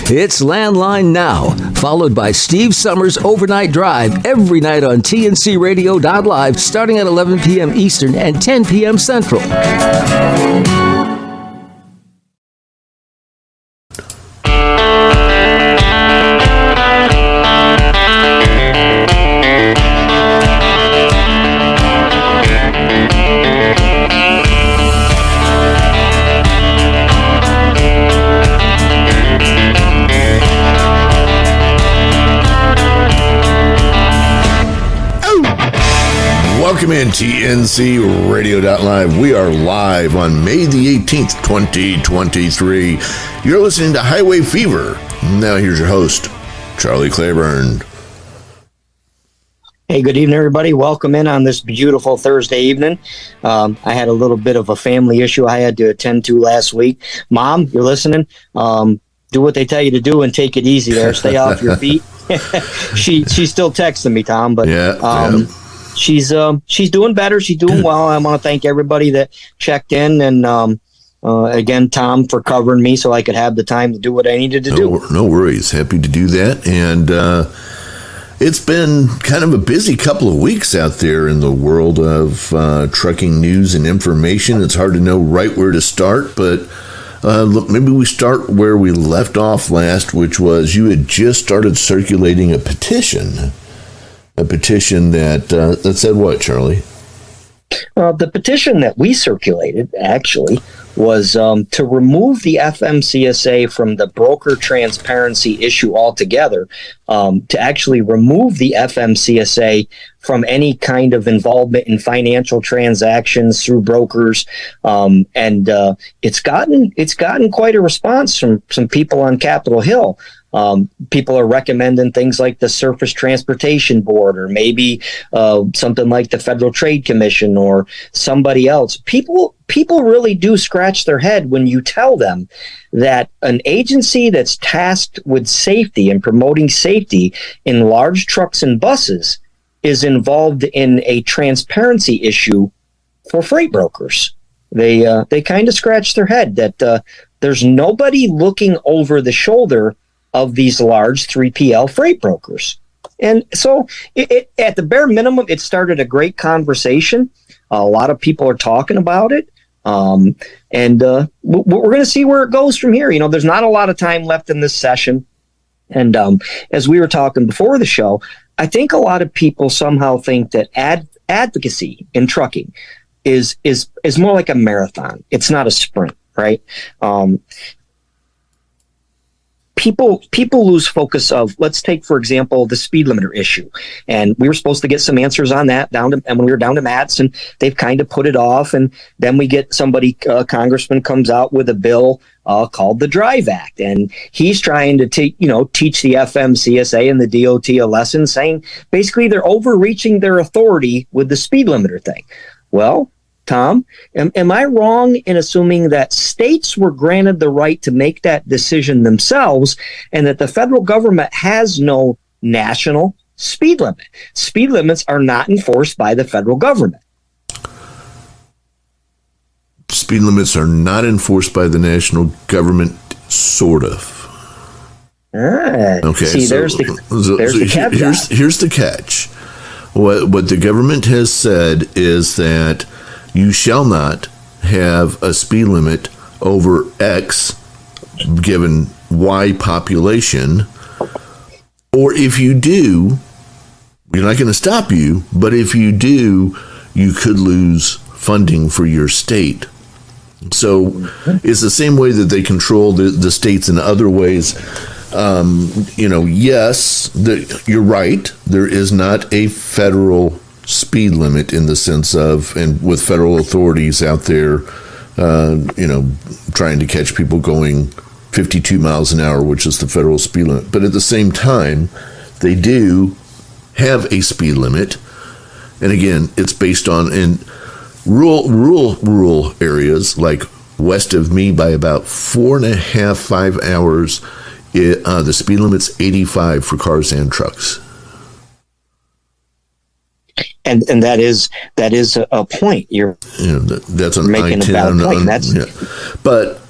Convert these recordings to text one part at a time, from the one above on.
It's Landline Now, followed by Steve Summers' Overnight Drive every night on TNCRadio.live starting at 11 p.m. Eastern and 10 p.m. Central. Welcome in TNC Radio.live. We are live on May the 18th, 2023. You're listening to Highway Fever. Now here's your host, Charlie Claiborne. Hey, good evening, everybody. Welcome in on this beautiful Thursday evening. I had a little bit of a family issue I had to attend to last week. Mom, you're listening. Do what they tell you to do and take it easy there. Stay off your feet. She's still texting me, Tom, but she's doing better. She's doing well. I want to thank everybody that checked in, and again, Tom, for covering me so I could have the time to do what I needed to do. No worries. Happy to do that. And it's been kind of a busy couple of weeks out there in the world of trucking news and information. It's hard to know right where to start, but look, maybe we start where we left off last, which was you had just started circulating a petition. A petition that said what, Charlie? The petition that we circulated, actually, was to remove the FMCSA from the broker transparency issue altogether, to actually remove the FMCSA from any kind of involvement in financial transactions through brokers. And it's gotten quite a response from some people on Capitol Hill. People are recommending things like the Surface Transportation Board, or maybe something like the Federal Trade Commission or somebody else. People really do scratch their head when you tell them that an agency that's tasked with safety and promoting safety in large trucks and buses is involved in a transparency issue for freight brokers. They kind of scratch their head that there's nobody looking over the shoulder of these large 3PL freight brokers. And so it at the bare minimum, it started a great conversation. A lot of people are talking about it. And we're going to see where it goes from here. You know, there's not a lot of time left in this session. And as we were talking before the show, I think a lot of people somehow think that advocacy in trucking is more like a marathon. It's not a sprint, right? People lose focus of, let's take, for example, the speed limiter issue. And we were supposed to get some answers on that and when we were down to Matt's, and they've kind of put it off. And then we get somebody, a congressman comes out with a bill called the Drive Act. And he's trying to teach the FMCSA and the DOT a lesson, saying basically they're overreaching their authority with the speed limiter thing. Well, Tom, am I wrong in assuming that states were granted the right to make that decision themselves, and that the federal government has no national speed limit? Speed limits are not enforced by the federal government. Speed limits are not enforced by the national government, sort of. Okay. See, there's the caveat. Here's the catch. What the government has said is that you shall not have a speed limit over X given Y population, or if you do, we're not going to stop you, but if you do, you could lose funding for your state. So it's the same way that they control the states in other ways. Yes, you're right. There is not a federal speed limit in the sense of, and with federal authorities out there, trying to catch people going 52 miles an hour, which is the federal speed limit. But at the same time, they do have a speed limit. And again, it's based on in rural areas like west of me by about 4.5 hours. The speed limit's 85 for cars and trucks. And that is a point. You're that's an making a valid point. But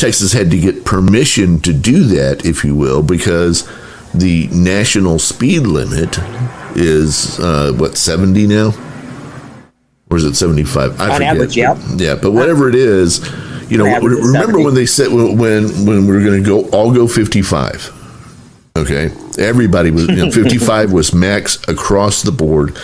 Texas had to get permission to do that, if you will, because the national speed limit is 70 now, or is it 75? I forget. Average, yeah. Yeah, but whatever it is, remember 70. when they said when we were going to go 55. Okay, everybody was 55 was max across the board,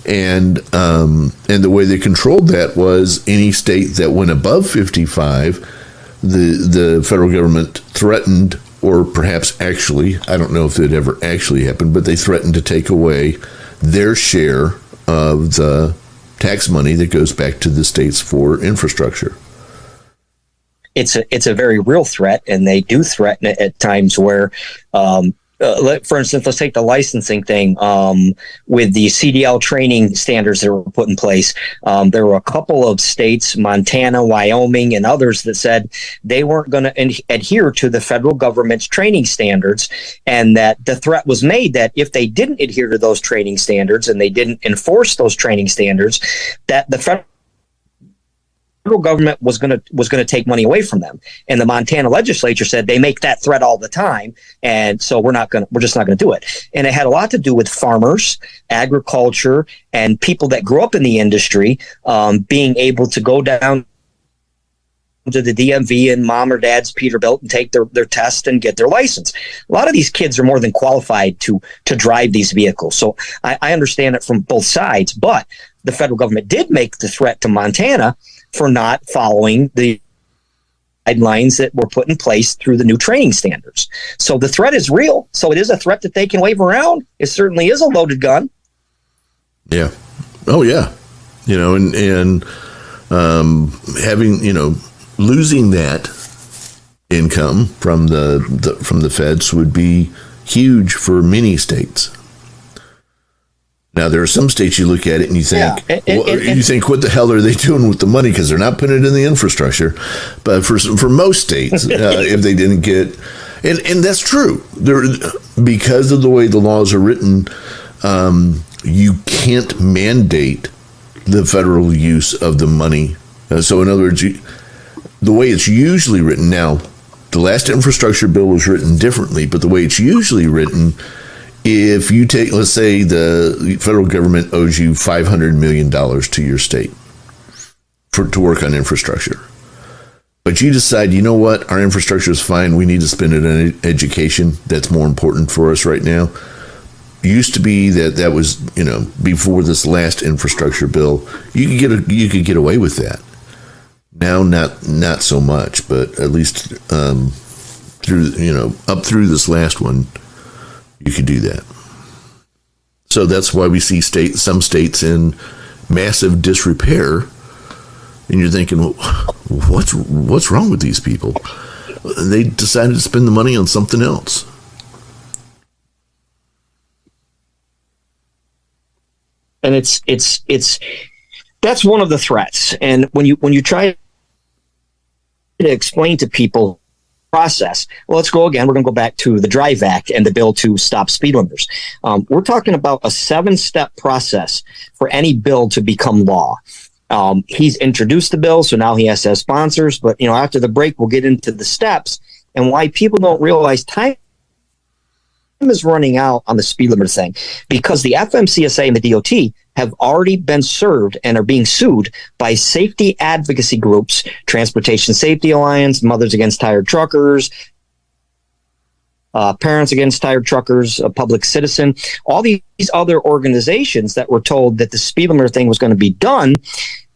and the way they controlled that was any state that went above 55, the federal government threatened, or perhaps actually, I don't know if it ever actually happened, but they threatened to take away their share of the tax money that goes back to the states for infrastructure. It's a very real threat, and they do threaten it at times where, for instance, let's take the licensing thing with the CDL training standards that were put in place. There were a couple of states, Montana, Wyoming, and others, that said they weren't going to adhere to the federal government's training standards, and that the threat was made that if they didn't adhere to those training standards and they didn't enforce those training standards, that the federal government was going to take money away from them. And the Montana legislature said they make that threat all the time, and so we're just not going to do it. And it had a lot to do with farmers, agriculture, and people that grew up in the industry being able to go down to the DMV and mom or dad's Peterbilt and take their test and get their license. A lot of these kids are more than qualified to drive these vehicles. So I understand it from both sides, but the federal government did make the threat to Montana for not following the guidelines that were put in place through the new training standards. So the threat is real. So it is a threat that they can wave around. It certainly is a loaded gun. Yeah. Oh yeah. And having, losing that income from the feds would be huge for many states. Now, there are some states you look at it and you think, you think, what the hell are they doing with the money? Because they're not putting it in the infrastructure. But for most states, if they didn't get, and that's true, because of the way the laws are written, you can't mandate the federal use of the money. So in other words, the way it's usually written now, the last infrastructure bill was written differently, but the way it's usually written, if you take, let's say the federal government owes you $500 million to your state to work on infrastructure, but you decide, you know what, our infrastructure is fine, we need to spend it on education, that's more important for us right now. Used to be that was, before this last infrastructure bill, you could get away with that. Now, not so much, but at least up through this last one, you could do that. So that's why we see some states in massive disrepair, and you're thinking, well, what's wrong with these people? And they decided to spend the money on something else. And it's that's one of the threats. And when you try to explain to people process, well, let's go again. We're going to go back to the Drive Act and the bill to stop speed limiters. We're talking about a 7-step process for any bill to become law. He's introduced the bill, so now he has to have sponsors. But after the break, we'll get into the steps and why people don't realize time is running out on the speed limiter thing, because the FMCSA and the DOT have already been served and are being sued by safety advocacy groups, Transportation Safety Alliance, Mothers Against Tired Truckers, Parents Against Tired Truckers, Public Citizen, all these other organizations that were told that the speed limiter thing was going to be done.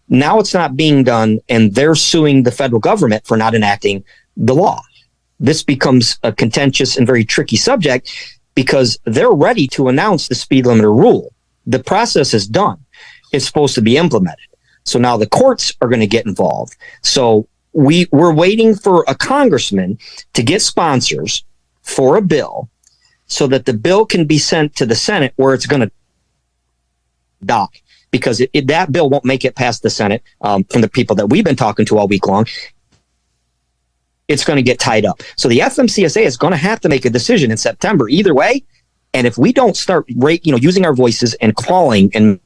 Now it's not being done, and they're suing the federal government for not enacting the law. This becomes a contentious and very tricky subject because they're ready to announce the speed limiter rule. The process is done. It's supposed to be implemented. So now the courts are going to get involved. So we're waiting for a congressman to get sponsors for a bill so that the bill can be sent to the Senate where it's going to die. Because that bill won't make it past the Senate from the people that we've been talking to all week long. It's going to get tied up. So the FMCSA is going to have to make a decision in September either way. And if we don't start using our voices and calling and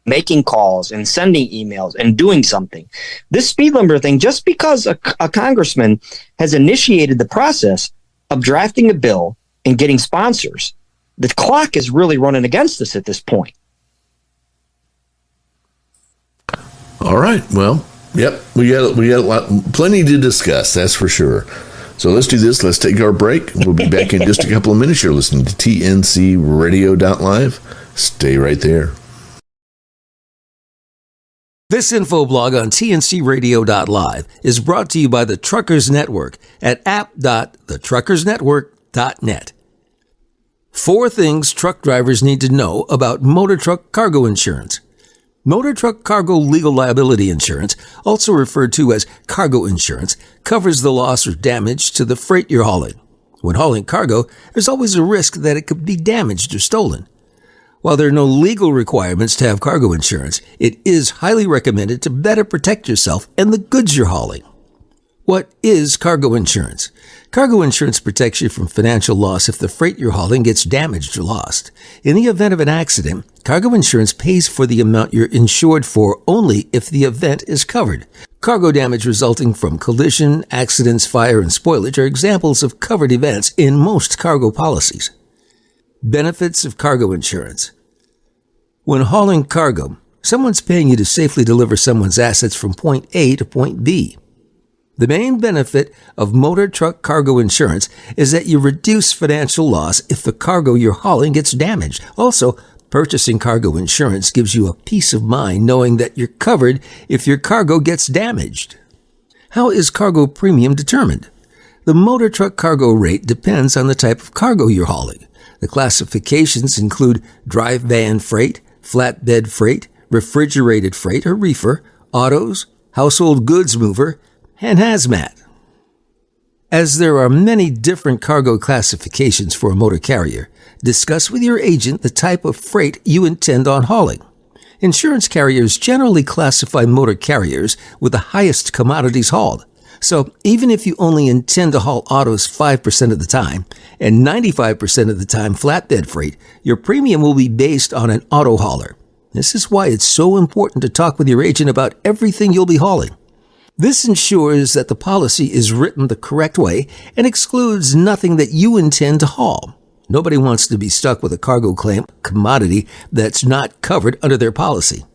making calls and sending emails and doing something. This speed limiter thing, just because a congressman has initiated the process of drafting a bill and getting sponsors, the clock is really running against us at this point. All right. Well, yep. We got plenty to discuss. That's for sure. So let's do this. Let's take our break. We'll be back in just a couple of minutes. You're listening to TNCRadio.live. Stay right there. This info blog on TNCRadio.live is brought to you by the Truckers Network at app.thetruckersnetwork.net. 4 things truck drivers need to know about motor truck cargo insurance. Motor truck cargo legal liability insurance, also referred to as cargo insurance, covers the loss or damage to the freight you're hauling. When hauling cargo, there's always a risk that it could be damaged or stolen. While there are no legal requirements to have cargo insurance, it is highly recommended to better protect yourself and the goods you're hauling. What is cargo insurance? Cargo insurance protects you from financial loss if the freight you're hauling gets damaged or lost. In the event of an accident, cargo insurance pays for the amount you're insured for only if the event is covered. Cargo damage resulting from collision, accidents, fire, and spoilage are examples of covered events in most cargo policies. Benefits of cargo insurance. When hauling cargo, someone's paying you to safely deliver someone's assets from point A to point B. The main benefit of motor truck cargo insurance is that you reduce financial loss if the cargo you're hauling gets damaged. Also, purchasing cargo insurance gives you a peace of mind knowing that you're covered if your cargo gets damaged. How is cargo premium determined? The motor truck cargo rate depends on the type of cargo you're hauling. The classifications include dry van freight, flatbed freight, refrigerated freight or reefer, autos, household goods mover, and hazmat. As there are many different cargo classifications for a motor carrier, discuss with your agent the type of freight you intend on hauling. Insurance carriers generally classify motor carriers with the highest commodities hauled. So even if you only intend to haul autos 5% of the time and 95% of the time flatbed freight, your premium will be based on an auto hauler. This is why it's so important to talk with your agent about everything you'll be hauling. This ensures that the policy is written the correct way and excludes nothing that you intend to haul. Nobody wants to be stuck with a cargo claim commodity that's not covered under their policy.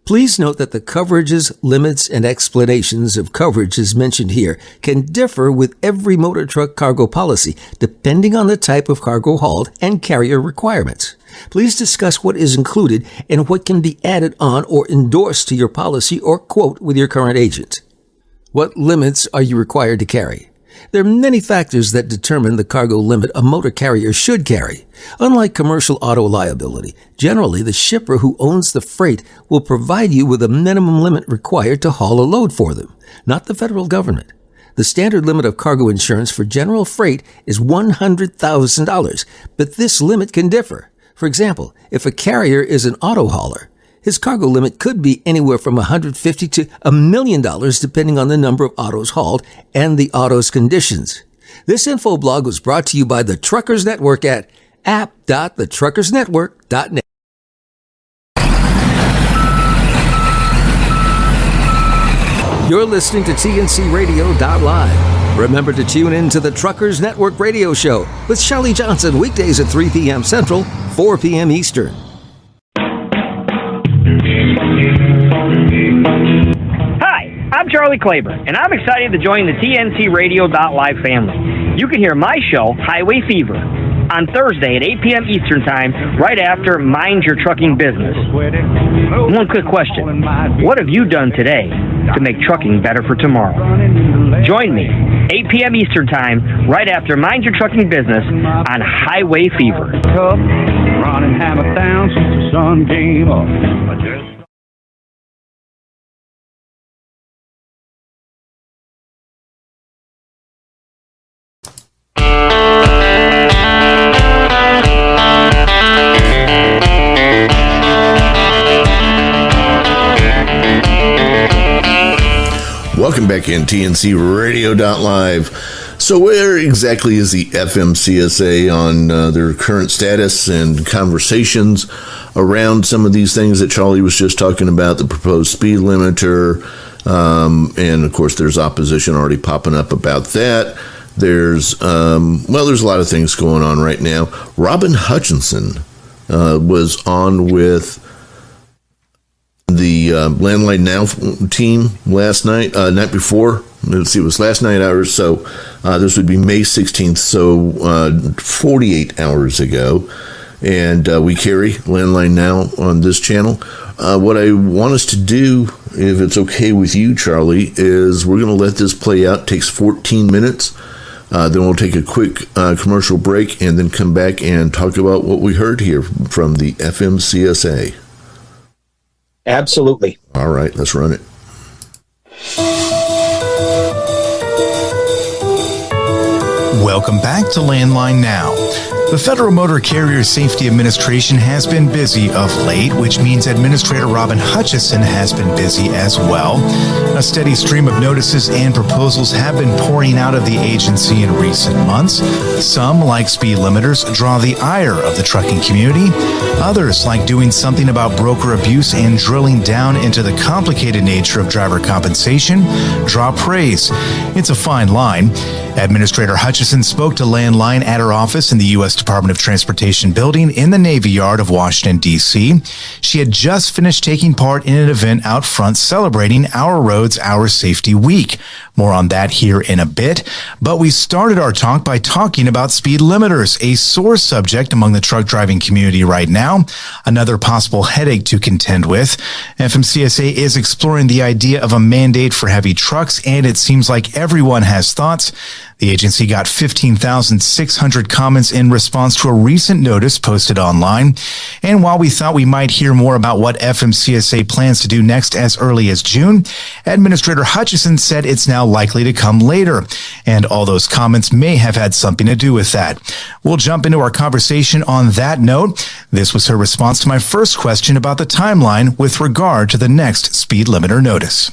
Please note that the coverages, limits, and explanations of coverages mentioned here can differ with every motor truck cargo policy, depending on the type of cargo hauled and carrier requirements. Please discuss what is included and what can be added on or endorsed to your policy or quote with your current agent. What limits are you required to carry? There are many factors that determine the cargo limit a motor carrier should carry. Unlike commercial auto liability, generally the shipper who owns the freight will provide you with a minimum limit required to haul a load for them, not the federal government. The standard limit of cargo insurance for general freight is $100,000, but this limit can differ. For example, if a carrier is an auto hauler, his cargo limit could be anywhere from $150,000 to $1 million depending on the number of autos hauled and the auto's conditions. This info blog was brought to you by the Truckers Network at app.thetruckersnetwork.net. You're listening to TNCRadio.live. Remember to tune in to the Truckers Network radio show with Shelley Johnson weekdays at 3 p.m. Central, 4 p.m. Eastern. Hi, I'm Charlie Claiborne, and I'm excited to join the TNCRadio.live family. You can hear my show, Highway Fever, on Thursday at 8 p.m. Eastern Time, right after Mind Your Trucking Business. One quick question. What have you done today to make trucking better for tomorrow? Join me, 8 p.m. Eastern Time, right after Mind Your Trucking Business on Highway Fever. Running hammer down since the sun came up. Welcome back in TNCRadio.live. So where exactly is the FMCSA on their current status and conversations around some of these things that Charlie was just talking about, the proposed speed limiter, and of course there's opposition already popping up about that. There's there's a lot of things going on right now. Robin Hutchinson was on with the Landline Now team last night, night before. Let's see, it was last night hours, so this would be May 16th, so 48 hours ago. And we carry Landline Now on this channel. What I want us to do, if it's okay with you, Charlie, is we're going to let this play out. It takes 14 minutes. Then we'll take a quick commercial break and then come back and talk about what we heard here from the FMCSA. Absolutely. All right, let's run it. Welcome back to Landline Now. The Federal Motor Carrier Safety Administration has been busy of late, which means Administrator Robin Hutchison has been busy as well. A steady stream of notices and proposals have been pouring out of the agency in recent months. Some, like speed limiters, draw the ire of the trucking community. Others, like doing something about broker abuse and drilling down into the complicated nature of driver compensation, draw praise. It's a fine line. Administrator Hutchison spoke to Landline at her office in the U.S. Department of Transportation building in the Navy Yard of Washington, D.C. She had just finished taking part in an event out front celebrating Our Roads, Our Safety Week. More on that here in a bit. But we started our talk by talking about speed limiters, a sore subject among the truck driving community right now, another possible headache to contend with. FMCSA is exploring the idea of a mandate for heavy trucks, and it seems like everyone has thoughts. The agency got 15,600 comments in response to a recent notice posted online. And while we thought we might hear more about what FMCSA plans to do next as early as June, Administrator Hutchison said it's now likely to come later. And all those comments may have had something to do with that. We'll jump into our conversation on that note. This was her response to my first question about the timeline with regard to the next speed limiter notice.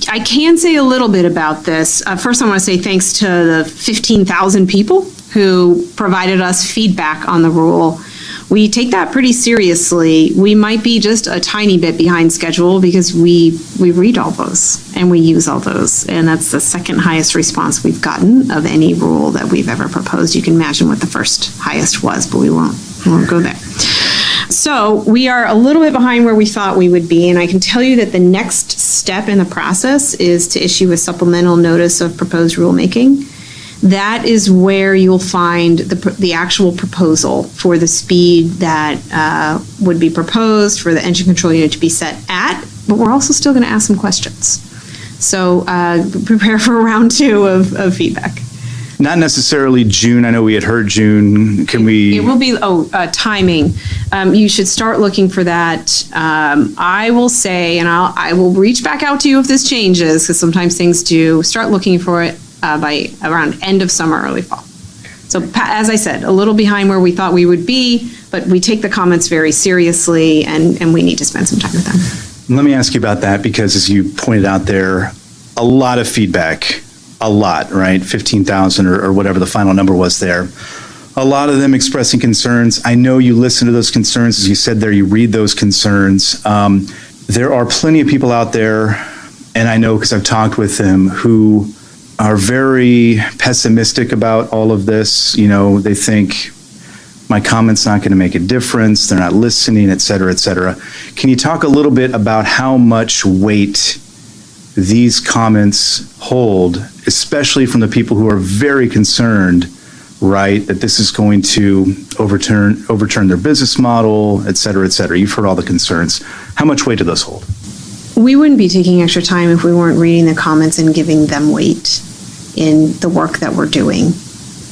I can say a little bit about this. First, I want to say thanks to the 15,000 people who provided us feedback on the rule. We take that pretty seriously. We might be just a tiny bit behind schedule because we read all those and we use all those. And that's the second highest response we've gotten of any rule that we've ever proposed. You can imagine what the first highest was, but we won't go there. So we are a little bit behind where we thought we would be, and I can tell you that the next step in the process is to issue a supplemental notice of proposed rulemaking. That is where you'll find the actual proposal for the speed that would be proposed for the engine control unit to be set at, but we're also still going to ask some questions. So prepare for round 2 of feedback. Not necessarily June. I know we had heard June. Can we? It will be, timing. You should start looking for that. I will say, and I will reach back out to you if this changes, because sometimes things do. Start looking for it by around end of summer, early fall. So as I said, a little behind where we thought we would be, but we take the comments very seriously, and we need to spend some time with them. Let me ask you about that, because as you pointed out there, a lot of feedback. A lot, right? 15,000 or whatever the final number was there. A lot of them expressing concerns. I know you listen to those concerns. As you said there, you read those concerns. There are plenty of people out there, and I know because I've talked with them, who are very pessimistic about all of this. You know, they think my comment's not going to make a difference. They're not listening, et cetera, et cetera. Can you talk a little bit about how much weight these comments hold, especially from the people who are very concerned, right, that this is going to overturn their business model, et cetera, et cetera. You've heard all the concerns. How much weight do those hold? We wouldn't be taking extra time if we weren't reading the comments and giving them weight in the work that we're doing.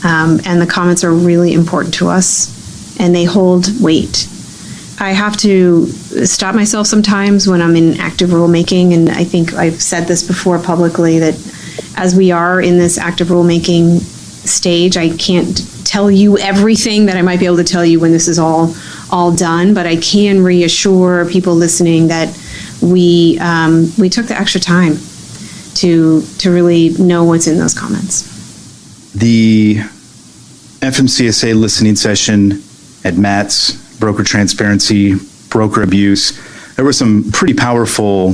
And the comments are really important to us, and they hold weight. I have to stop myself sometimes when I'm in active rulemaking, and I think I've said this before publicly, that as we are in this active rulemaking stage, I can't tell you everything that I might be able to tell you when this is all done, but I can reassure people listening that we took the extra time to really know what's in those comments. The FMCSA listening session at Matt's, broker transparency, broker abuse, there were some pretty powerful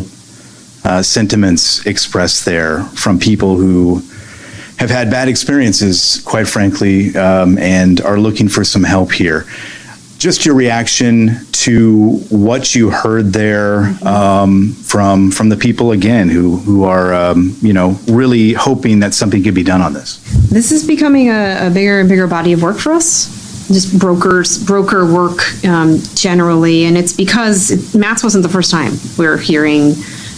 sentiments expressed there from people who have had bad experiences, quite frankly, and are looking for some help here. Just your reaction to what you heard there from the people, again, who are really hoping that something could be done on this. This is becoming a bigger and bigger body of work for us, just broker work generally, and it's because Matt's wasn't the first time we're hearing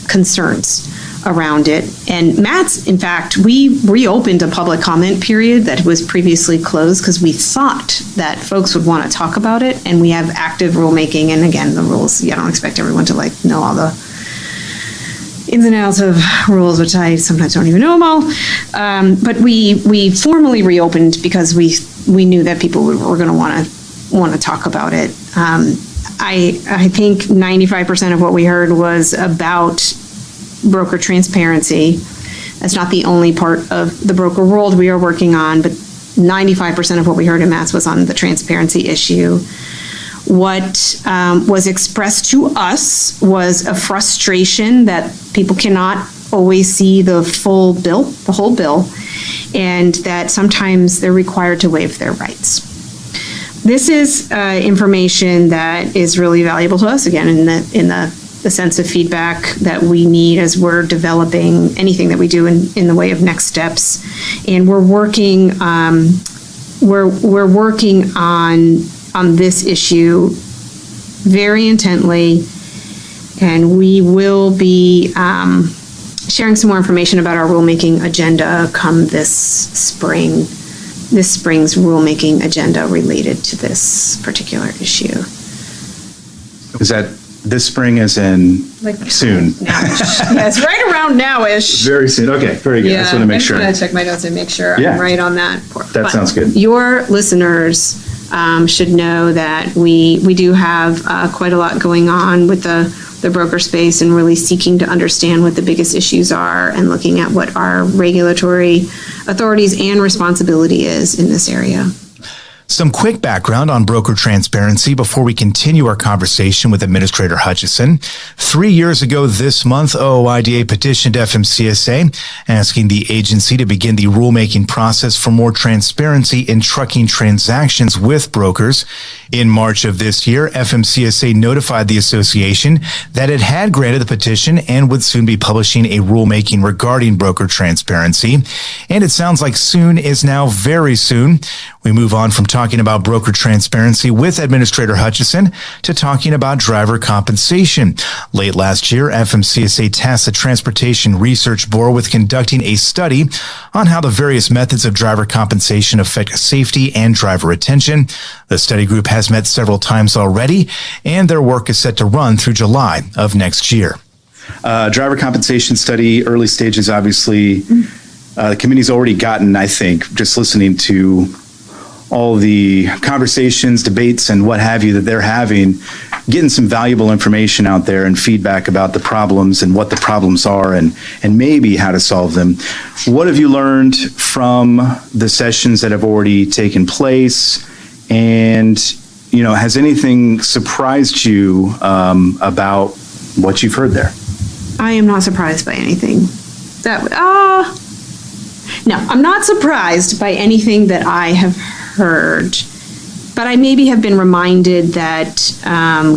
concerns around it. And Matt's, in fact, we reopened a public comment period that was previously closed because we thought that folks would want to talk about it, and we have active rulemaking. And again, the rules, I don't expect everyone to know all the ins and outs of rules, which I sometimes don't even know them all. But we formally reopened because we knew that people were going to want to talk about it. I think 95% of what we heard was about broker transparency. That's not the only part of the broker world we are working on, but 95% of what we heard in Matt's was on the transparency issue. What was expressed to us was a frustration that people cannot always see the whole bill, and that sometimes they're required to waive their rights. This is information that is really valuable to us, again, in the sense of feedback that we need as we're developing anything that we do in the way of next steps. And we're working on this issue very intently, and we will be sharing some more information about our rulemaking agenda come this spring's rulemaking agenda related to this particular issue. Is that this spring, as in soon? Yes, right around nowish. Very soon. Okay, very good. I just want to make sure. I'm going to check my notes and make sure Yeah. I'm right on that. That sounds good. Your listeners should know that we do have quite a lot going on with the broker space, and really seeking to understand what the biggest issues are and looking at what our regulatory authorities and responsibility is in this area. Some quick background on broker transparency before we continue our conversation with Administrator Hutchison. 3 years ago this month, OOIDA petitioned FMCSA asking the agency to begin the rulemaking process for more transparency in trucking transactions with brokers. In March of this year, FMCSA notified the association that it had granted the petition and would soon be publishing a rulemaking regarding broker transparency. And it sounds like soon is now very soon. We move on from talking about broker transparency with Administrator Hutchison to talking about driver compensation. Late last year, FMCSA tasked the Transportation Research Bureau with conducting a study on how the various methods of driver compensation affect safety and driver retention. The study group has met several times already, and their work is set to run through July of next year. Driver compensation study, early stages, obviously. The committee's already gotten, I think, just listening to all the conversations, debates, and what have you that they're having, getting some valuable information out there and feedback about the problems and what the problems are and maybe how to solve them. What have you learned from the sessions that have already taken place? And, has anything surprised you about what you've heard there? I am not surprised by anything. No, I'm not surprised by anything that I have heard, but I maybe have been reminded that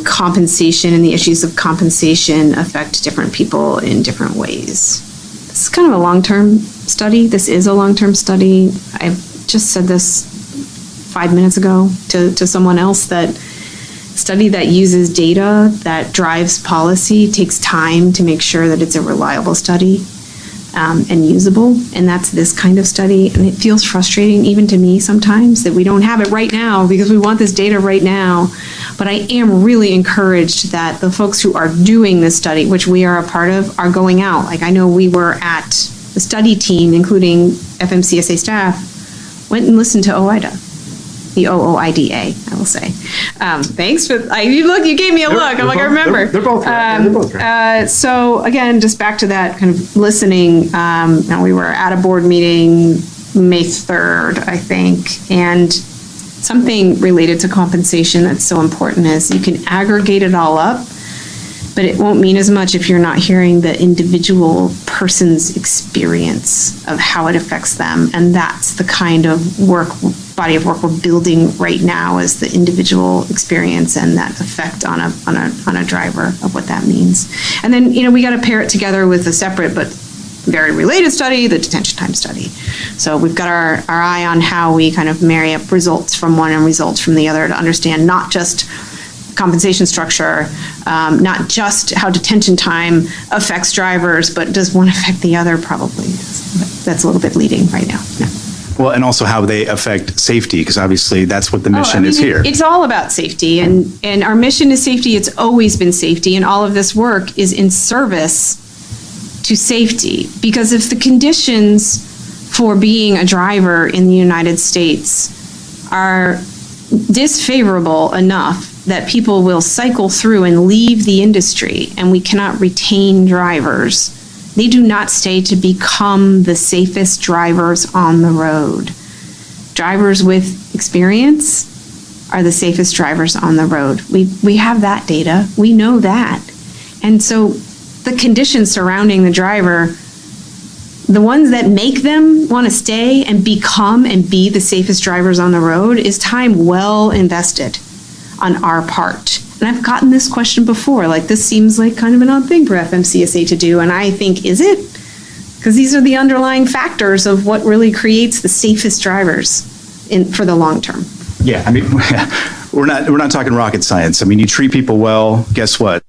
compensation and the issues of compensation affect different people in different ways. This is kind of a long-term study. This is a long-term study. I've just said this 5 minutes ago to someone else, that study that uses data that drives policy takes time to make sure that it's a reliable study. And usable, and that's this kind of study. And it feels frustrating even to me sometimes that we don't have it right now because we want this data right now. But I am really encouraged that the folks who are doing this study, which we are a part of, are going out. Like, I know we were at the study team, including FMCSA staff, went and listened to OOIDA the OOIDA, I will say. Thanks for, you gave me a look. I'm like, I remember. They're both right. They're both right. So again, just back to that kind of listening, we were at a board meeting May 3rd, I think, and something related to compensation that's so important is you can aggregate it all up, but it won't mean as much if you're not hearing the individual person's experience of how it affects them. And that's the kind of body of work we're building right now, is the individual experience and that effect on a driver of what that means. And then, we got to pair it together with a separate but very related study, the detention time study. So we've got our eye on how we kind of marry up results from one and results from the other to understand not just compensation structure, not just how detention time affects drivers, but does one affect the other? Probably. That's a little bit leading right now. Yeah. Well, and also how they affect safety, because obviously that's what the mission is here. It's all about safety, and our mission is safety. It's always been safety, and all of this work is in service to safety. Because if the conditions for being a driver in the United States are disfavorable enough that people will cycle through and leave the industry, and we cannot retain drivers, they do not stay to become the safest drivers on the road. Drivers with experience are the safest drivers on the road. We have that data. We know that. And so the conditions surrounding the driver, the ones that make them want to stay and become and be the safest drivers on the road, is time well invested on our part. And I've gotten this question before, like, this seems like kind of an odd thing for FMCSA to do. And I think, is it? Because these are the underlying factors of what really creates the safest drivers for the long term. Yeah, I mean, we're not talking rocket science. I mean, you treat people well, guess what?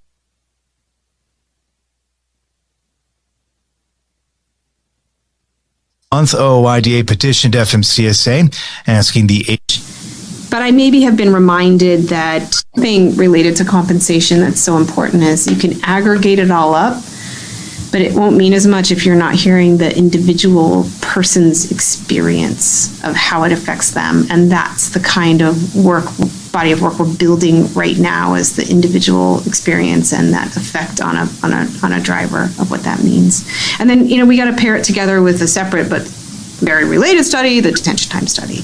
Month OOIDA petitioned FMCSA asking the But I maybe have been reminded that something related to compensation that's so important is you can aggregate it all up, but it won't mean as much if you're not hearing the individual person's experience of how it affects them. And that's the kind of body of work we're building right now, is the individual experience and that effect on a driver of what that means. And then, we got to pair it together with a separate but very related study, the detention time study.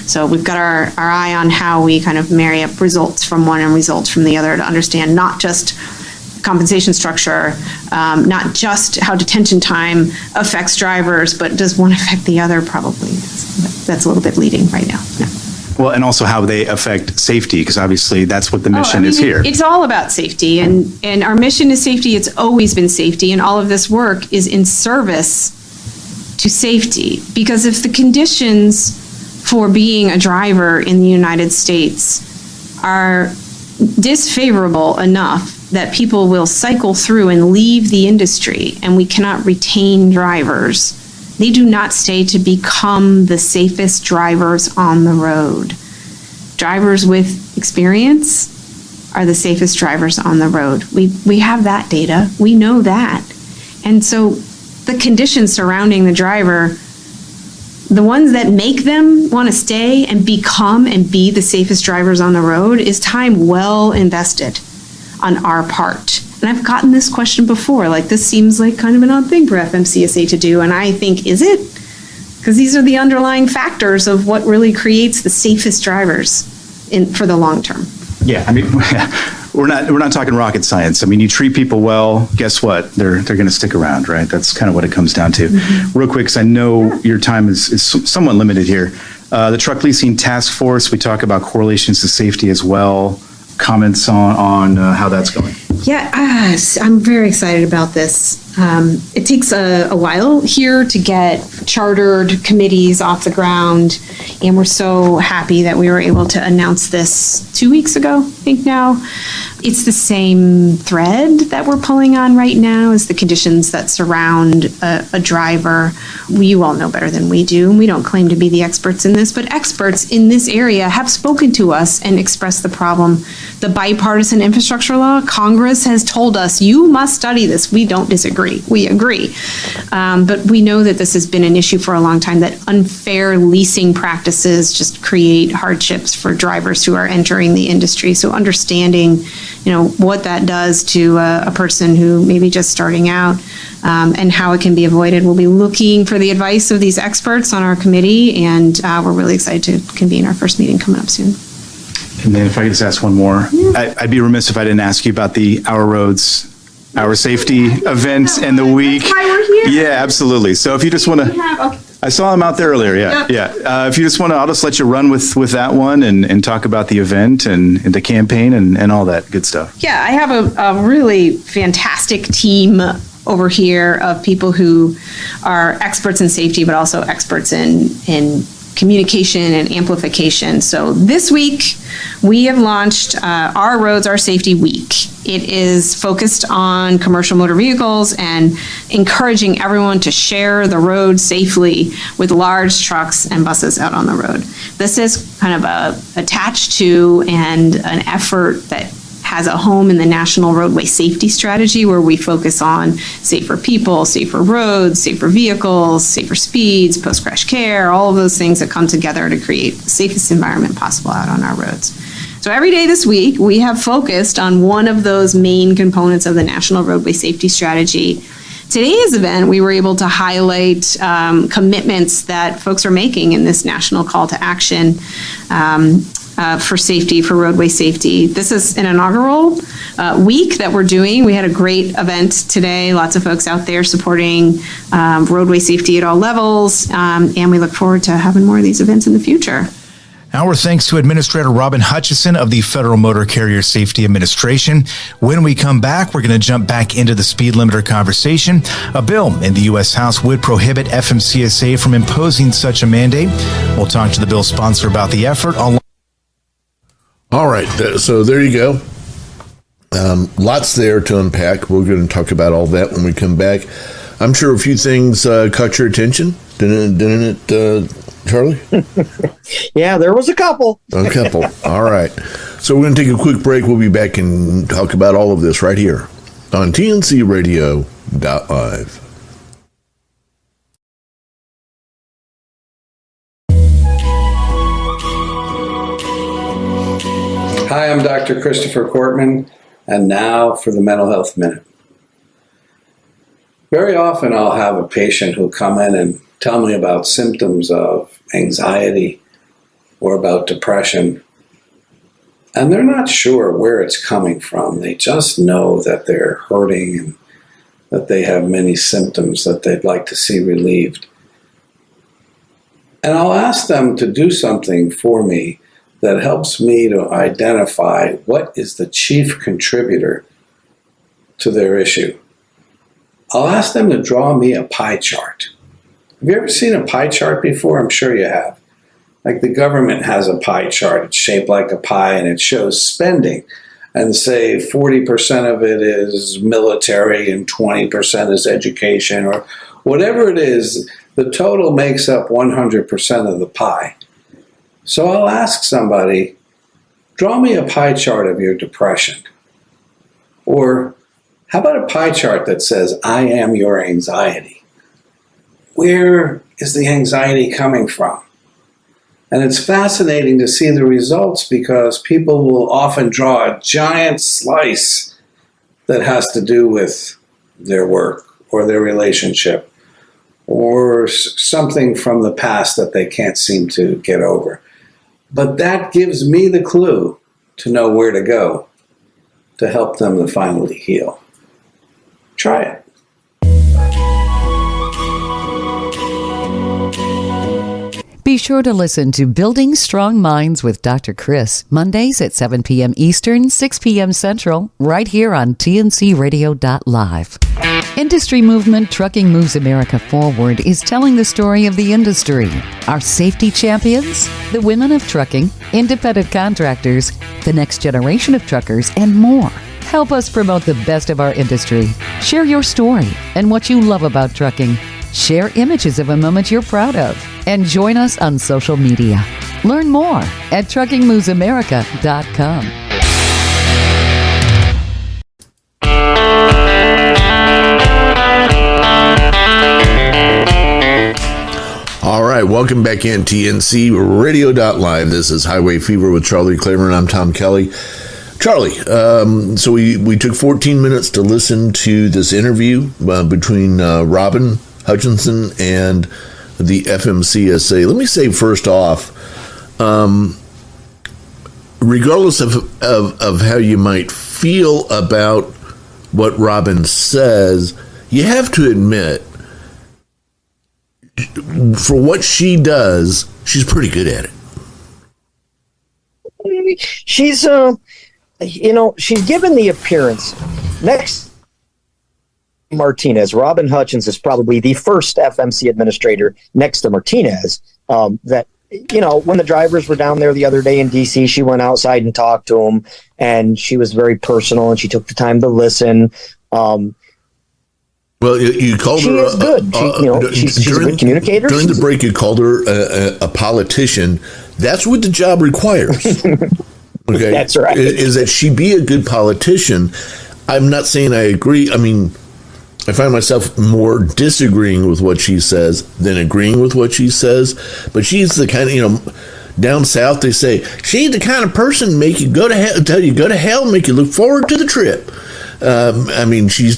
So we've got our eye on how we kind of marry up results from one and results from the other to understand not just compensation structure, not just how detention time affects drivers, but does one affect the other? Probably. That's a little bit leading right now. Yeah. Well, and also how they affect safety, because obviously that's what the mission is here. It's all about safety, and our mission is safety. It's always been safety, and all of this work is in service to safety. Because if the conditions for being a driver in the United States are disfavorable enough that people will cycle through and leave the industry, and we cannot retain drivers, they do not stay to become the safest drivers on the road. Drivers with experience are the safest drivers on the road. We have that data. We know that. And so the conditions surrounding the driver, the ones that make them want to stay and become and be the safest drivers on the road, is time well invested on our part. And I've gotten this question before, like, this seems like kind of an odd thing for FMCSA to do. And I think, is it? Because these are the underlying factors of what really creates the safest drivers for the long term. Yeah, I mean, we're not talking rocket science. I mean, you treat people well, guess what? They're going to stick around, right? That's kind of what it comes down to. Mm-hmm. Real quick, because I know your time is somewhat limited here. The truck leasing task force, we talk about correlations to safety as well. Comments on how that's going? Yeah, I'm very excited about this. It takes a while here to get chartered committees off the ground, and we're so happy that we were able to announce this 2 weeks ago, I think now. It's the same thread that we're pulling on right now as the conditions that surround a driver. You all know better than we do, and we don't claim to be the experts in this, but experts in this area have spoken to us and expressed the problem. The bipartisan infrastructure law, Congress Congress has told us, you must study this. We don't disagree. We agree. But we know that this has been an issue for a long time, that unfair leasing practices just create hardships for drivers who are entering the industry. So understanding, what that does to a person who may be just starting out, and how it can be avoided. We'll be looking for the advice of these experts on our committee, and we're really excited to convene our first meeting coming up soon. And then if I could just ask one more, I'd be remiss if I didn't ask you about the Our Roads, Our Safety event and the week. That's why we're here. Yeah, absolutely. So if you just want to, I saw him out there earlier. Yeah, yeah. If you just want to, I'll just let you run with that one and talk about the event and the campaign and all that good stuff. Yeah, I have a really fantastic team over here of people who are experts in safety, but also experts in communication and amplification. So this week, we have launched Our Roads, Our Safety Week. It is focused on commercial motor vehicles and encouraging everyone to share the road safely with large trucks and buses out on the road. This is kind of attached to and an effort that has a home in the National Roadway Safety Strategy, where we focus on safer people, safer roads, safer vehicles, safer speeds, post-crash care, all of those things that come together to create the safest environment possible out on our roads. So every day this week, we have focused on one of those main components of the National Roadway Safety Strategy. Today's event, we were able to highlight commitments that folks are making in this national call to action for safety, for roadway safety. This is an inaugural week that we're doing. We had a great event today, lots of folks out there supporting roadway safety at all levels, and we look forward to having more of these events in the future. Our thanks to Administrator Robin Hutchison of the Federal Motor Carrier Safety Administration. When we come back, we're going to jump back into the speed limiter conversation. A bill in the U.S. House would prohibit FMCSA from imposing such a mandate. We'll talk to the bill sponsor about the effort. All right, so there you go. Lots there to unpack. We're going to talk about all that when we come back. I'm sure a few things caught your attention, didn't it, Charlie? Yeah, there was a couple. A couple. All right. So we're going to take a quick break. We'll be back and talk about all of this right here on TNCRadio.live. Hi, I'm Dr. Christopher Cortman, and now for the Mental Health Minute. Very often I'll have a patient who'll come in and tell me about symptoms of anxiety or about depression, and they're not sure where it's coming from. They just know that they're hurting and that they have many symptoms that they'd like to see relieved. And I'll ask them to do something for me that helps me to identify what is the chief contributor to their issue. I'll ask them to draw me a pie chart. Have you ever seen a pie chart before? I'm sure you have. Like the government has a pie chart. It's shaped like a pie and it shows spending. And say 40% of it is military and 20% is education or whatever it is, the total makes up 100% of the pie. So I'll ask somebody, draw me a pie chart of your depression. Or how about a pie chart that says, I am your anxiety? Where is the anxiety coming from? And it's fascinating to see the results because people will often draw a giant slice that has to do with their work or their relationship or something from the past that they can't seem to get over. But that gives me the clue to know where to go to help them to finally heal. Try it. Be sure to listen to Building Strong Minds with Dr. Chris, Mondays at 7 p.m. Eastern, 6 p.m. Central, right here on TNCRadio.live. Industry movement Trucking Moves America Forward is telling the story of the industry. Our safety champions, the women of trucking, independent contractors, the next generation of truckers, and more. Help us promote the best of our industry. Share your story and what you love about trucking. Share images of a moment you're proud of. And join us on social media. Learn more at truckingmovesamerica.com. right, welcome back in TNC Radio.live. This is Highway Fever with Charlie Claiborne, and I'm Tom Kelly. Charlie, so we took 14 minutes to listen to this interview between Robin Hutchinson and the FMCSA. Let me say first off, regardless of how you might feel about what Robin says, you have to admit, for what she does, she's pretty good at it. She's, she's given the appearance. Next, Martinez, Robin Hutchins is probably the first FMC administrator next to Martinez that, when the drivers were down there the other day in DC, she went outside and talked to them, and she was very personal, and she took the time to listen. Well, you called she her. Is good. She's a good communicator. During the break, you called her a politician. That's what the job requires. Okay, that's right. Is that she be a good politician? I'm not saying I agree. I mean, I find myself more disagreeing with what she says than agreeing with what she says. But she's the kind of, down south they say she's the kind of person to make you go to hell, tell you go to hell, make you look forward to the trip. I mean, she's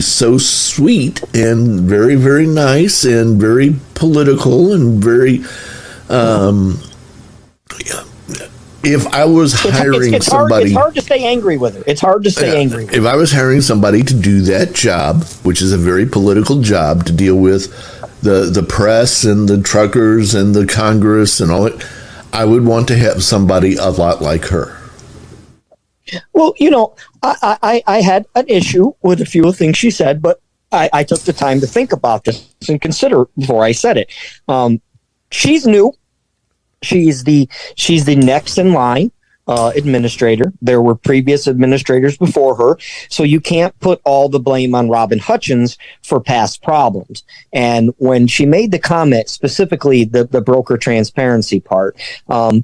so sweet and very, very nice and very political and very, if I was hiring somebody... It's hard to stay angry with her. It's hard to stay angry with her. If I was hiring somebody to do that job, which is a very political job, to deal with the press and the truckers and the Congress and all that, I would want to have somebody a lot like her. Well, I had an issue with a few of the things she said, but I took the time to think about this and consider before I said it. She's new. She's the next in line administrator. There were previous administrators before her, so you can't put all the blame on Robin Hutchins for past problems. And when she made the comment, specifically the broker transparency part, there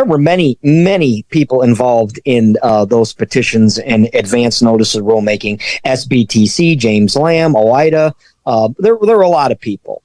were many people involved in those petitions and advance notice of rulemaking. SBTC, James Lamb, OIDA. There were a lot of people.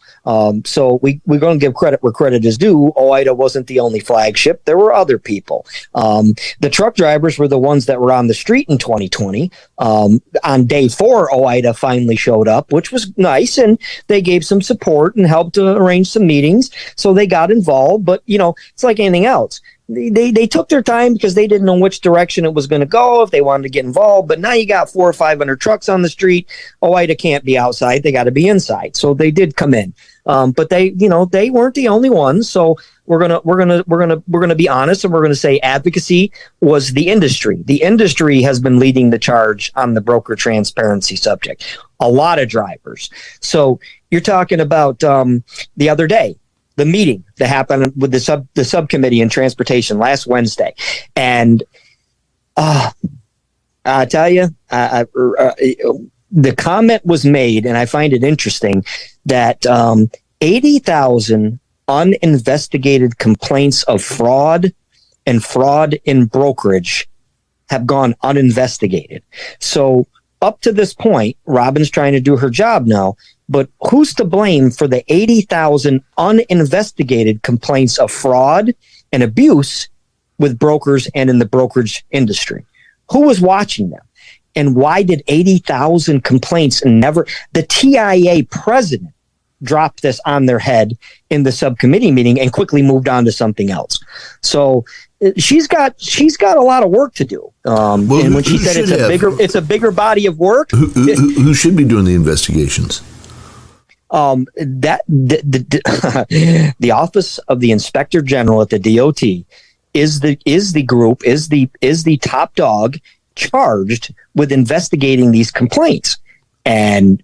So we're going to give credit where credit is due. OIDA wasn't the only flagship. There were other people. The truck drivers were the ones that were on the street in 2020. On day 4, OIDA finally showed up, which was nice, and they gave some support and helped to arrange some meetings. So they got involved. But, it's like anything else. They took their time because they didn't know which direction it was going to go, if they wanted to get involved. But now you got 400 or 500 trucks on the street. OIDA can't be outside; they got to be inside. So they did come in, but they weren't the only ones. So we're gonna be honest, and we're gonna say advocacy was the industry. The industry has been leading the charge on the broker transparency subject. A lot of drivers. So you're talking about the other day. The meeting that happened with the subcommittee in transportation last Wednesday, and I tell you, the comment was made, and I find it interesting that 80,000 uninvestigated complaints of fraud and fraud in brokerage have gone uninvestigated. So up to this point, Robin's trying to do her job now. But who's to blame for the 80,000 uninvestigated complaints of fraud and abuse with brokers and in the brokerage industry? Who was watching them? And why did 80,000 complaints never... The TIA president dropped this on their head in the subcommittee meeting and quickly moved on to something else. So she's got a lot of work to do. And when she said it's a bigger body of work... Who should be doing the investigations? The Office of the Inspector General at the DOT is the top dog charged with investigating these complaints, and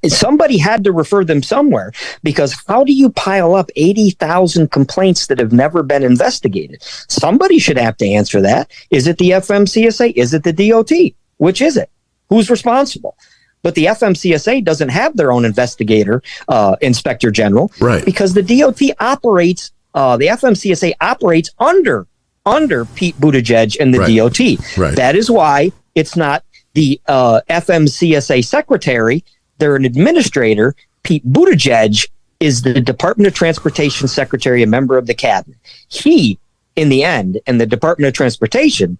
somebody had to refer them somewhere, because how do you pile up 80,000 complaints that have never been investigated? Somebody should have to answer that. Is it the FMCSA? Is it the DOT? Which is it? Who's responsible? But the FMCSA doesn't have their own inspector general, right? Because the DOT operates, the FMCSA operates under Pete Buttigieg and the DOT. Right. That is why it's not the FMCSA secretary. They're an administrator. Pete Buttigieg is the Department of Transportation Secretary, a member of the cabinet. He, in the end, and the Department of Transportation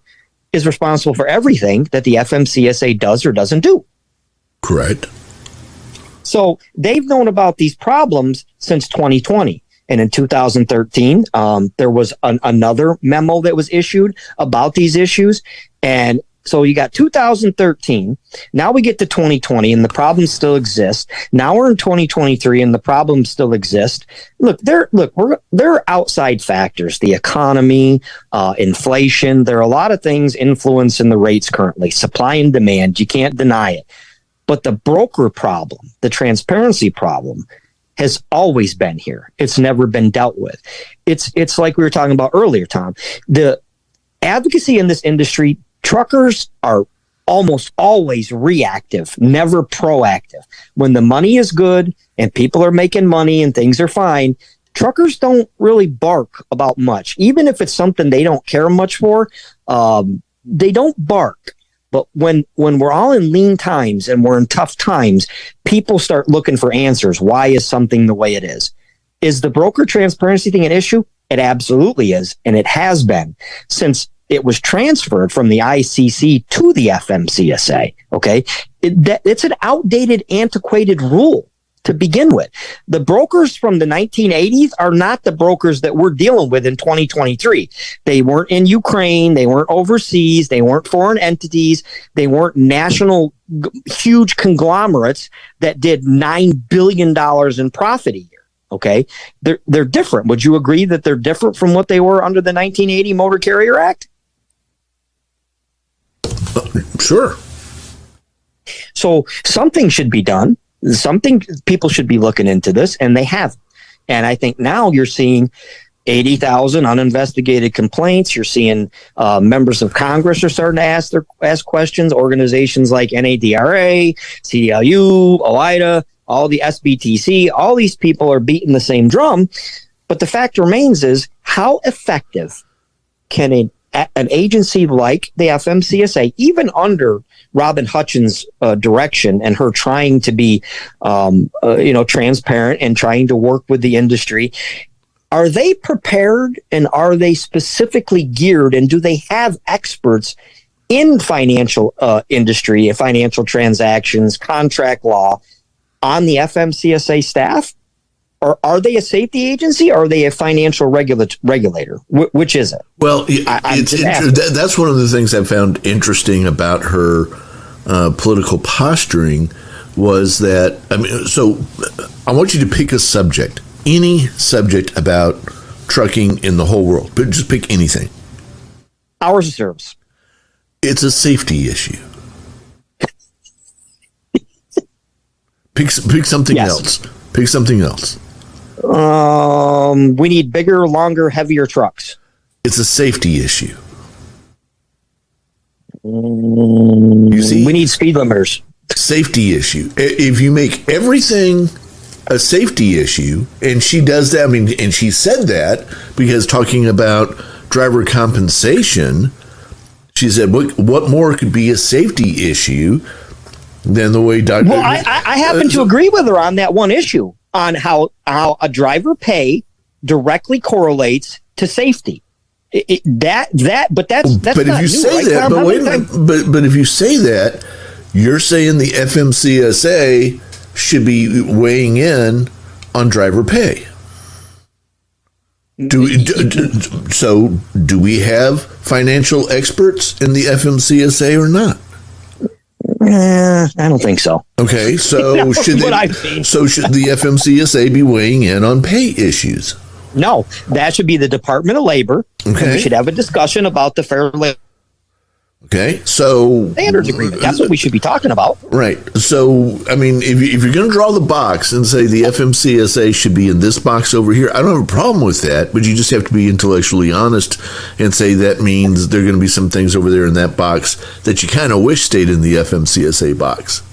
is responsible for everything that the FMCSA does or doesn't do. Correct. So they've known about these problems since 2020. And in 2013, there was another memo that was issued about these issues. And so you got 2013. Now we get to 2020 and the problems still exist. Now we're in 2023 and the problems still exist. Look, there are outside factors, the economy, inflation. There are a lot of things influencing the rates currently, supply and demand. You can't deny it. But the broker problem, the transparency problem, has always been here. It's never been dealt with. It's like we were talking about earlier, Tom. The advocacy in this industry, truckers are almost always reactive, never proactive. When the money is good and people are making money and things are fine, truckers don't really bark about much. Even if it's something they don't care much for, they don't bark. But when we're all in lean times and we're in tough times, people start looking for answers. Why is something the way it is? Is the broker transparency thing an issue? It absolutely is. And it has been since it was transferred from the ICC to the FMCSA. Okay. It's an outdated, antiquated rule to begin with. The brokers from the 1980s are not the brokers that we're dealing with in 2023. They weren't in Ukraine. They weren't overseas. They weren't foreign entities. They weren't national, huge conglomerates that did $9 billion in profit a year. Okay. They're different. Would you agree that they're different from what they were under the 1980 Motor Carrier Act? Sure. So something should be done. Something people should be looking into this, and they have. And I think now you're seeing 80,000 uninvestigated complaints. You're seeing members of Congress are starting to ask questions. Organizations like NADRA, CDLU, OIDA, all the SBTC, all these people are beating the same drum. But the fact remains is, how effective can an agency like the FMCSA, even under Robin Hutchins' direction and her trying to be, transparent and trying to work with the industry, are they prepared and are they specifically geared, and do they have experts in financial industry, financial transactions, contract law on the FMCSA staff? Or are they a safety agency, or are they a financial regulator? Which is it? Well, that's one of the things I found interesting about her political posturing was that, so I want you to pick a subject, any subject about trucking in the whole world, but just pick anything. Hours of service. It's a safety issue. Pick something else. Pick something else. We need bigger, longer, heavier trucks. It's a safety issue. You see, we need speed limiters. Safety issue. If you make everything a safety issue, and she does that, and she said that because talking about driver compensation, she said, what more could be a safety issue than the way Dr. Well, I happen to agree with her on that one issue, on how a driver pay directly correlates to safety. But if you say that, but wait a minute, but if you say that, you're saying the FMCSA should be weighing in on driver pay. Do we have financial experts in the FMCSA or not? I don't think so. Okay, so should the FMCSA be weighing in on pay issues? No, that should be the Department of Labor. Okay. And we should have a discussion about the Fair Labor Standards Agreement. That's what we should be talking about. Right. So, if you're going to draw the box and say the FMCSA should be in this box over here, I don't have a problem with that, but you just have to be intellectually honest and say that means there are going to be some things over there in that box that you kind of wish stayed in the FMCSA box.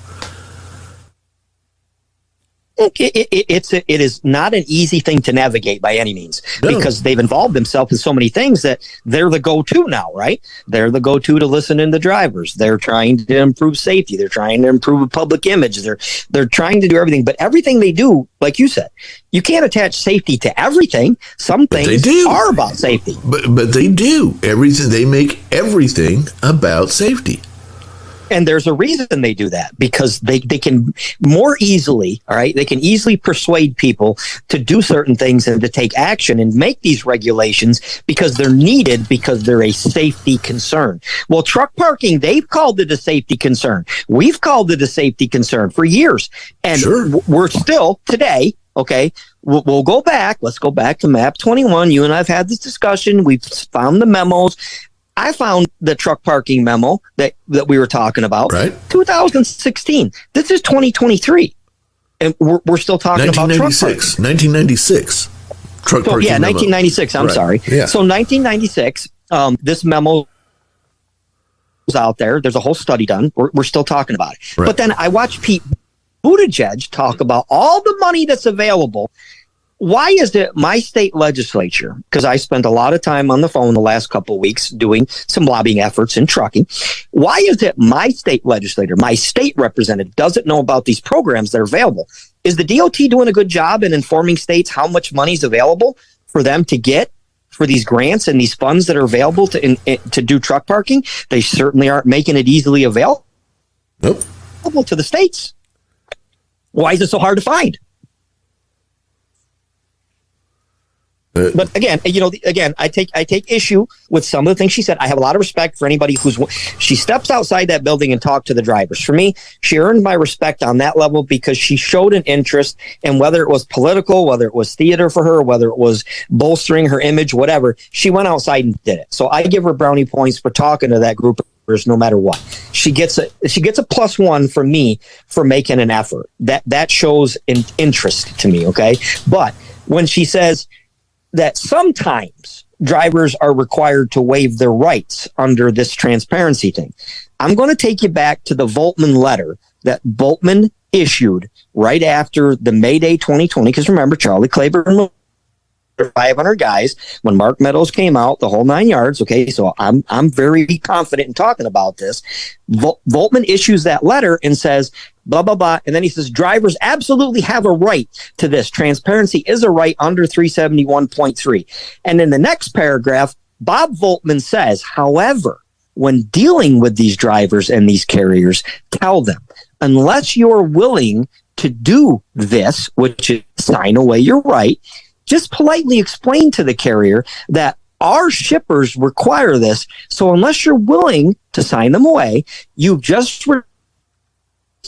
It is not an easy thing to navigate by any means, because they've involved themselves in so many things that they're the go-to now, right? They're the go-to to listen in to drivers. They're trying to improve safety. They're trying to improve public image. They're trying to do everything, but everything they do, like you said, you can't attach safety to everything. Some things are about safety, but they do everything. They make everything about safety. And there's a reason they do that, because they can more easily, all right, they can easily persuade people to do certain things and to take action and make these regulations because they're needed, because they're a safety concern. Well, truck parking, they've called it a safety concern. We've called it a safety concern for years. And we're still today, okay, we'll go back. Let's go back to MAP 21. You and I have had this discussion. We've found the memos. I found the truck parking memo that we were talking about, right? 2016. This is 2023, and we're still talking about truck parking. 1996. Truck parking. Yeah, 1996. I'm sorry. Yeah. So 1996. This memo was out there. There's a whole study done. We're still talking about it. Right. But then I watched Pete Buttigieg talk about all the money that's available. Why is it my state legislature, because I spent a lot of time on the phone the last couple of weeks doing some lobbying efforts in trucking, why is it my state legislator, my state representative, doesn't know about these programs that are available? Is the DOT doing a good job in informing states how much money is available for them to get for these grants and these funds that are available to do truck parking? They certainly aren't making it easily available to the states. Why is it so hard to find? But again, I take issue with some of the things she said. I have a lot of respect for anybody she steps outside that building and talked to the drivers. For me, she earned my respect on that level because she showed an interest, and whether it was political, whether it was theater for her, whether it was bolstering her image, whatever, she went outside and did it. So I give her brownie points for talking to that group of drivers no matter what. She gets a +1 from me for making an effort. That shows an interest to me, okay? But when she says that sometimes drivers are required to waive their rights under this transparency thing, I'm going to take you back to the Voltman letter that Voltman issued right after the May Day 2020. Because remember, Charlie Claiborne, 500 guys, when Mark Meadows came out, the whole 9 yards. Okay, so I'm very confident in talking about this. Voltman issues that letter and says, blah, blah, blah. And then he says, drivers absolutely have a right to this. Transparency is a right under 371.3. And in the next paragraph, Bob Voltman says, however, when dealing with these drivers and these carriers, tell them, unless you're willing to do this, which is sign away your right, just politely explain to the carrier that our shippers require this. So unless you're willing to sign them away, you've just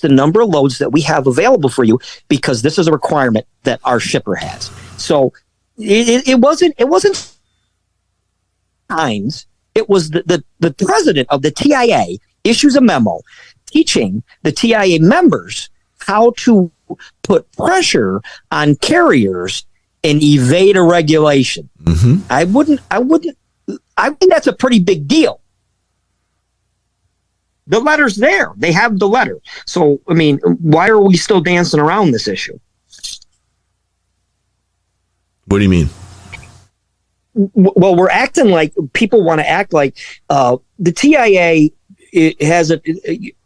the number of loads that we have available for you, because this is a requirement that our shipper has. So it wasn't times. It was the president of the TIA issues a memo teaching the TIA members how to put pressure on carriers and evade a regulation. Mm-hmm. I think that's a pretty big deal. The letter's there. They have the letter. So, I mean, why are we still dancing around this issue? What do you mean? Well, we're acting like people want to act like the TIA. It has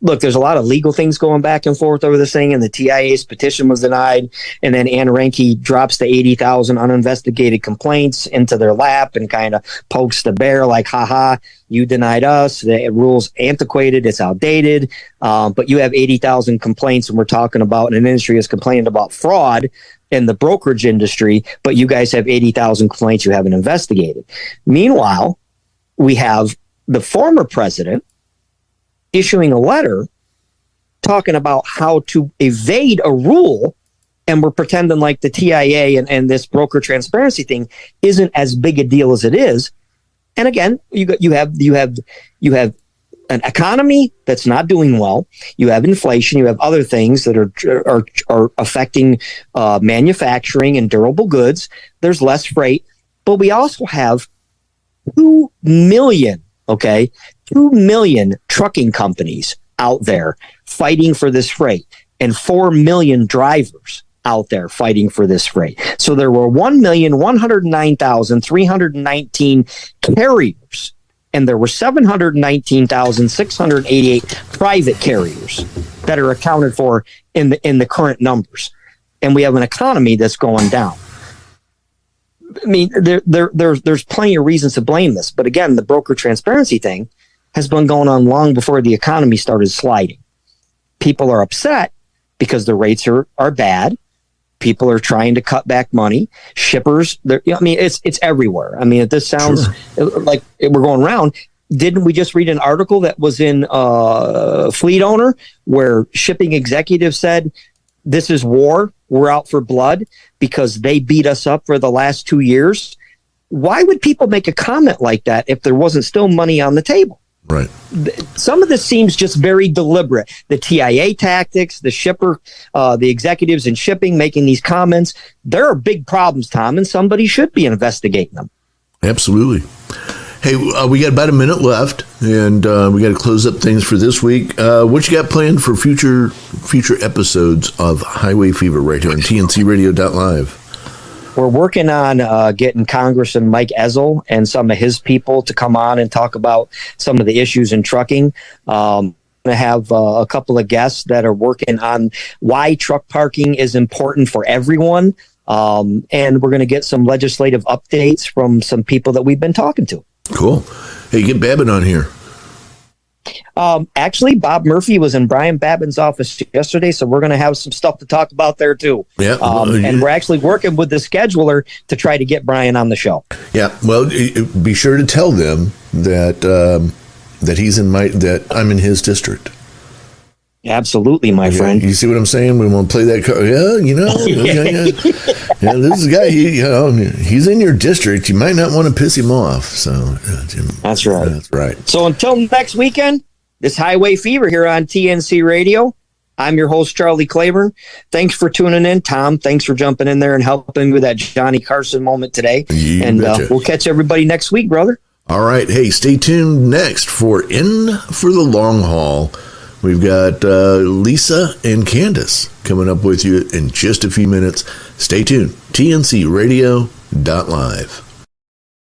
look, there's a lot of legal things going back and forth over this thing, and the TIA's petition was denied, and then Ann Reinke drops the 80,000 uninvestigated complaints into their lap and kind of pokes the bear like, haha, you denied us, the rule's antiquated, it's outdated, but you have 80,000 complaints, and we're talking about an industry that's complaining about fraud in the brokerage industry, but you guys have 80,000 complaints you haven't investigated. Meanwhile, we have the former president issuing a letter talking about how to evade a rule, and we're pretending like the TIA and this broker transparency thing isn't as big a deal as it is. And again, you have an economy that's not doing well. You have inflation. You have other things that are affecting manufacturing and durable goods. There's less freight, but we also have 2 million 2 million trucking companies out there fighting for this freight, and 4 million drivers. out there fighting for this freight. So there were 1,109,319 carriers, and there were 719,688 private carriers that are accounted for in the current numbers. And we have an economy that's going down. I mean, there's plenty of reasons to blame this. But again, the broker transparency thing has been going on long before the economy started sliding. People are upset because the rates are bad. People are trying to cut back money. Shippers, it's everywhere. I mean, this sounds like we're going around. Didn't we just read an article that was in Fleet Owner where shipping executives said, this is war, we're out for blood because they beat us up for the last 2 years? Why would people make a comment like that if there wasn't still money on the table? Right. Some of this seems just very deliberate. The TIA tactics, the shipper, the executives in shipping making these comments, there are big problems, Tom, and somebody should be investigating them. Absolutely. Hey, we got about a minute left, and we got to close up things for this week. What you got planned for future episodes of Highway Fever right here on TNCRadio.live? We're working on getting Congressman Mike Ezel and some of his people to come on and talk about some of the issues in trucking. I have a couple of guests that are working on why truck parking is important for everyone. And we're going to get some legislative updates from some people that we've been talking to. Cool. Hey, get Babbitt on here. Actually, Bob Murphy was in Brian Babbitt's office yesterday, so we're going to have some stuff to talk about there too. Yeah, and we're actually working with the scheduler to try to get Brian on the show. Yeah, well, be sure to tell them that that I'm in his district. Absolutely, my friend. You see what I'm saying? We want to play that card. Yeah, this is a guy. He's in your district. You might not want to piss him off. So that's right. That's right. So until next weekend, this Highway Fever here on TNC Radio. I'm your host, Charlie Claiborne. Thanks for tuning in, Tom. Thanks for jumping in there and helping me with that Johnny Carson moment today. We'll catch everybody next week, brother. All right. Hey, stay tuned next for In for the Long Haul. We've got Lisa and Candace coming up with you in just a few minutes. Stay tuned. TNCRadio.live.